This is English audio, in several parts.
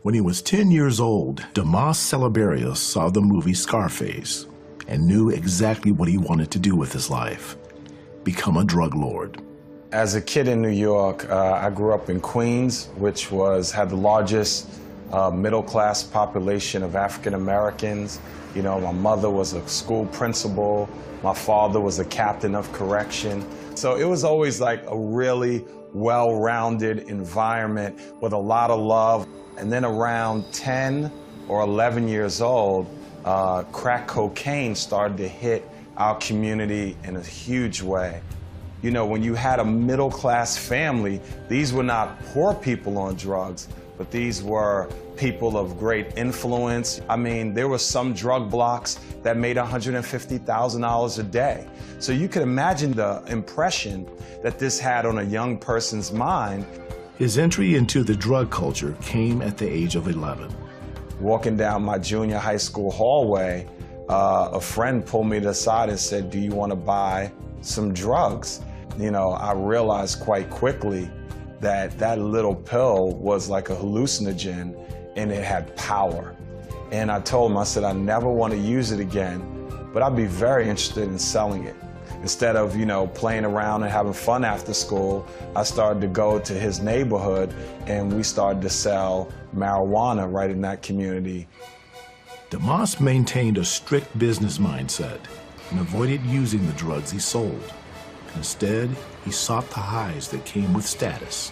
When he was 10 years old, Dimas Salaberrios는 saw the movie Scarface and knew exactly what he wanted to do with his life: become a drug lord. As a kid in New York, I grew up in Queens, which had the largest middle-class population of African Americans. You know, my mother was a school principal. My father was a captain of correction. So it was always like a really well-rounded environment with a lot of love. And then around 10 or 11 years old, crack cocaine started to hit our community in a huge way. You know, when you had a middle-class family, these were not poor people on drugs, but these were people of great influence. I mean, there were some drug blocks that made $150,000 a day. So you could imagine the impression that this had on a young person's mind. His entry into the drug culture came at the age of 11. Walking down my junior high school hallway, a friend pulled me to the side and said, "Do you want to buy some drugs?" You know, I realized quite quickly that that little pill was like a hallucinogen and it had power. And I told him, I said, I never want to use it again, but I'd be very interested in selling it. Instead of, you know, playing around and having fun after school, I started to go to his neighborhood and we started to sell marijuana right in that community. Dimas maintained a strict business mindset and avoided using the drugs he sold. Instead, he sought the highs that came with status.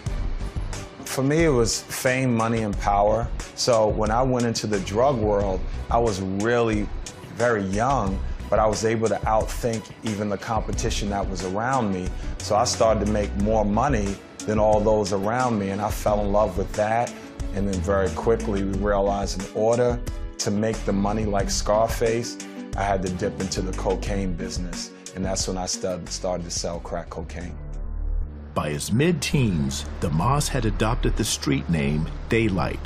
For me, it was fame, money, and power. So when I went into the drug world, I was really very young, but I was able to outthink even the competition that was around me. So I started to make more money than all those around me, and I fell in love with that. And then very quickly, we realized in order to make the money like Scarface, I had to dip into the cocaine business. And that's when I started to sell crack cocaine. By his mid-teens, Dimas had adopted the street name Daylight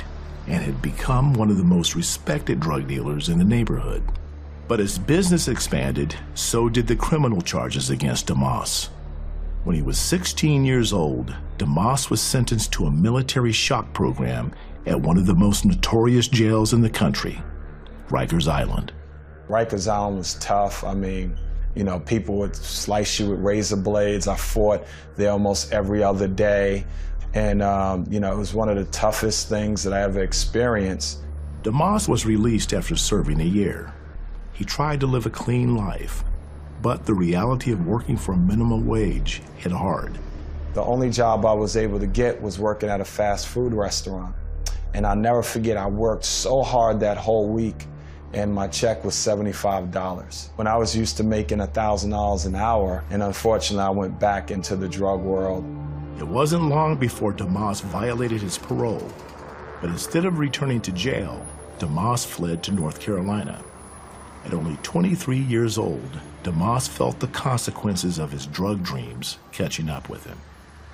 and had become one of the most respected drug dealers in the neighborhood. But as business expanded, so did the criminal charges against Dimas. When he was 16 years old, Dimas was sentenced to a military shock program at one of the most notorious jails in the country, Rikers Island. Rikers Island was tough. I mean, you know, people would slice you with razor blades. I fought there almost every other day. And, you know, it was one of the toughest things that I ever experienced. Dimas was released after serving a year. He tried to live a clean life, but the reality of working for a minimum wage hit hard. The only job I was able to get was working at a fast food restaurant. And I'll never forget, I worked so hard that whole week, and my check was $75. When I was used to making $1,000 an hour, and unfortunately I went back into the drug world. It wasn't long before Dimas violated his parole, but instead of returning to jail, Dimas fled to North Carolina. At only 23 years old, Dimas felt the consequences of his drug dreams catching up with him.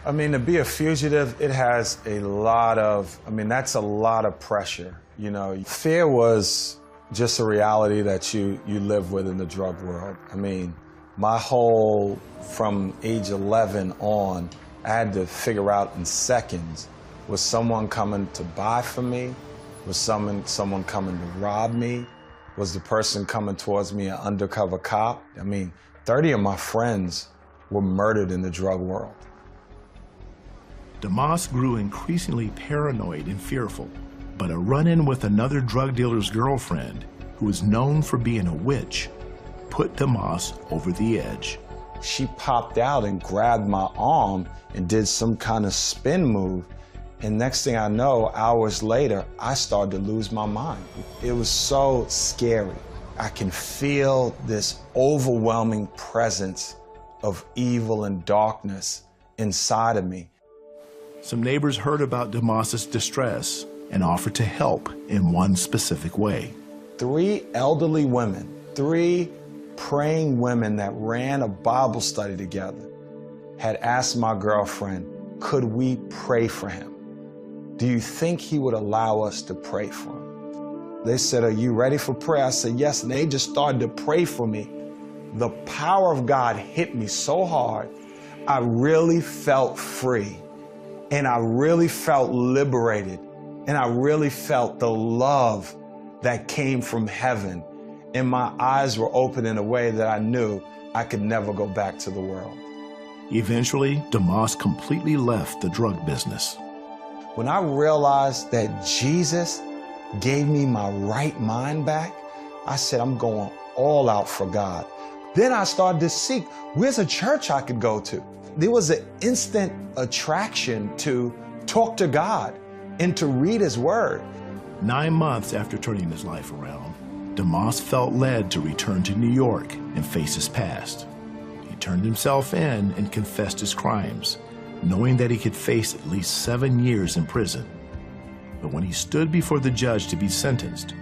I mean, to be a fugitive, it has a lot of, that's a lot of pressure. You know, fear was just a reality that you live with in the drug world. I mean, my whole, from age 11 on, I had to figure out in seconds, was someone coming to buy from me? Was someone coming to rob me? Was the person coming towards me an undercover cop? I mean, 30 of my friends were murdered in the drug world. Dimas grew increasingly paranoid and fearful, but a run-in with another drug dealer's girlfriend, who was known for being a witch, put Dimas over the edge. She popped out and grabbed my arm and did some kind of spin move. And next thing I know, hours later, I started to lose my mind. It was so scary. I can feel this overwhelming presence of evil and darkness inside of me. Some neighbors heard about Dimas's distress and offered to help in one specific way. 3 elderly women, 3 praying women that ran a Bible study together, had asked my girlfriend, could we pray for him? Do you think he would allow us to pray for him? They said, are you ready for prayer? I said, yes, and they just started to pray for me. The power of God hit me so hard, I really felt free, and I really felt liberated. And I really felt the love that came from heaven. And my eyes were open in a way that I knew I could never go back to the world. Eventually, Dimas completely left the drug business. When I realized that Jesus gave me my right mind back, I said, I'm going all out for God. Then I started to seek, where's a church I could go to? There was an instant attraction to talk to God and to read His Word. 9 months after turning his life around, Dimas felt led to return to New York and face his past. He turned himself in and confessed his crimes, knowing that he could face at least 7 years in prison. But when he stood before the judge to be sentenced,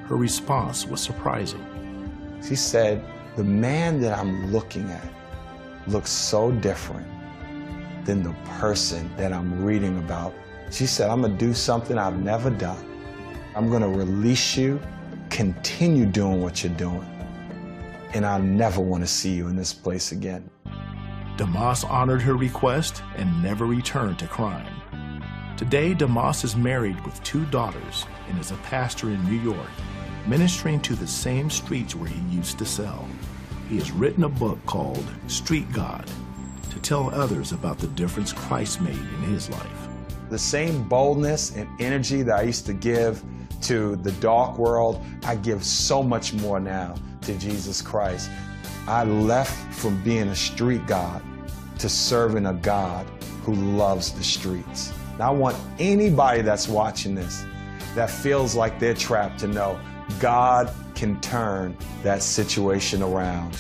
her response was surprising. She said, the man that I'm looking at looks so different than the person that I'm reading about. She said, I'm gonna do something I've never done. I'm gonna release you, continue doing what you're doing, and I never wanna see you in this place again. Dimas honored her request and never returned to crime. Today, Dimas is married with 2 daughters and is a pastor in New York, ministering to the same streets where he used to sell. He has written a book called Street God to tell others about the difference Christ made in his life. The same boldness and energy that I used to give to the dark world, I give so much more now to Jesus Christ. I left from being a street God to serving a God who loves the streets. And I want anybody that's watching this that feels like they're trapped to know God can turn that situation around.